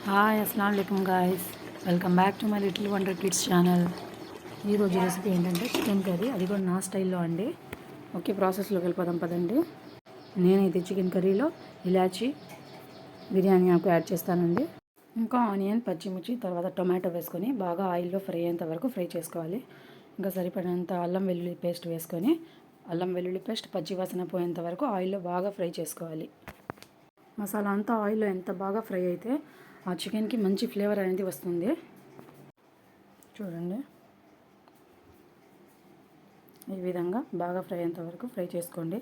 Hi అస్సలాముఅలైకుం guys, welcome back to my little wonder kids channel. ఈరోజు recipe ఏంటంటే chicken curry, అది కూడా నా స్టైల్లో అండి. ఓకే, ప్రాసెస్లోకి వెళ్ళిపోదాం పదండి. నేనైతే చికెన్ కర్రీలో ఇలాచీ బిర్యానీ ఆకు యాడ్ చేస్తానండి. ఇంకా ఆనియన్, పచ్చిమిర్చి, తర్వాత టొమాటో వేసుకొని బాగా ఆయిల్లో ఫ్రై అయ్యేంత వరకు ఫ్రై చేసుకోవాలి. ఇంకా సరిపడినంత అల్లం వెల్లుల్లి పేస్ట్ వేసుకొని అల్లం వెల్లుల్లి పేస్ట్ పచ్చివాసన పోయేంత వరకు ఆయిల్లో బాగా ఫ్రై చేసుకోవాలి. మసాలా అంతా ఆయిల్లో ఎంత బాగా ఫ్రై అయితే ఆ చికెన్కి మంచి ఫ్లేవర్ అనేది వస్తుంది. చూడండి, ఈ విధంగా బాగా ఫ్రై అయ్యేంత వరకు ఫ్రై చేసుకోండి.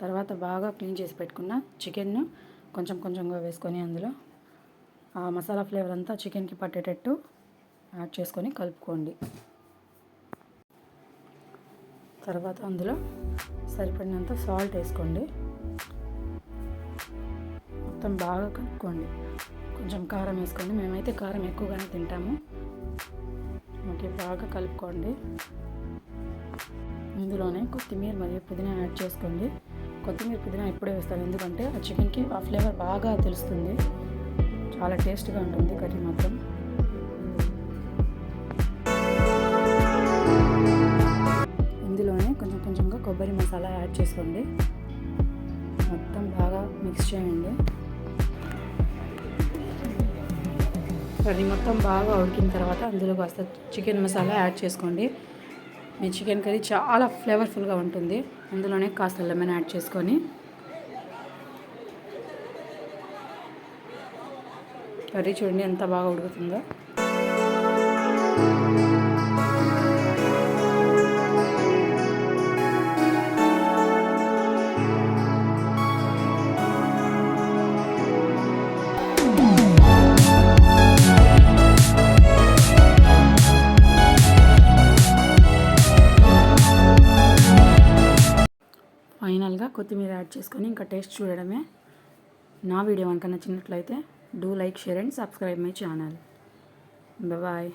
తర్వాత బాగా క్లీన్ చేసి పెట్టుకున్న చికెన్ను కొంచెం కొంచెంగా వేసుకొని అందులో ఆ మసాలా ఫ్లేవర్ అంతా చికెన్కి పట్టేటట్టు యాడ్ చేసుకొని కలుపుకోండి. తర్వాత అందులో సరిపడినంత సాల్ట్ వేసుకోండి. మొత్తం బాగా కలుపుకోండి. కొంచెం కారం వేసుకోండి, మేమైతే కారం ఎక్కువగానే తింటాము. ఓకే, బాగా కలుపుకోండి. ఇందులోనే కొత్తిమీర మరియు పుదీనా యాడ్ చేసుకోండి. కొత్తిమీర పుదీనా ఇప్పుడే వేస్తాను, ఎందుకంటే ఆ చికెన్కి ఆ ఫ్లేవర్ బాగా తెలుస్తుంది. చాలా టేస్ట్గా ఉంటుంది కర్రీ మొత్తం. ఇందులోనే కొంచెం కొంచెంగా కొబ్బరి మసాలా యాడ్ చేసుకోండి. మొత్తం బాగా మిక్స్ చేయండి. కర్రీ మొత్తం బాగా ఉడికిన తర్వాత అందులో కాస్త చికెన్ మసాలా యాడ్ చేసుకోండి. మీ చికెన్ కర్రీ చాలా ఫ్లేవర్ఫుల్గా ఉంటుంది. అందులోనే కాస్త లెమన్ యాడ్ చేసుకొని కర్రీ చూడండి ఎంత బాగా ఉడుకుతుందో. ఫైనల్గా కొత్తిమీర యాడ్ చేసుకొని ఇంకా టేస్ట్ చూడడమే. నా వీడియో కనుక నచ్చినట్లయితే do like, share and subscribe my channel. Bye.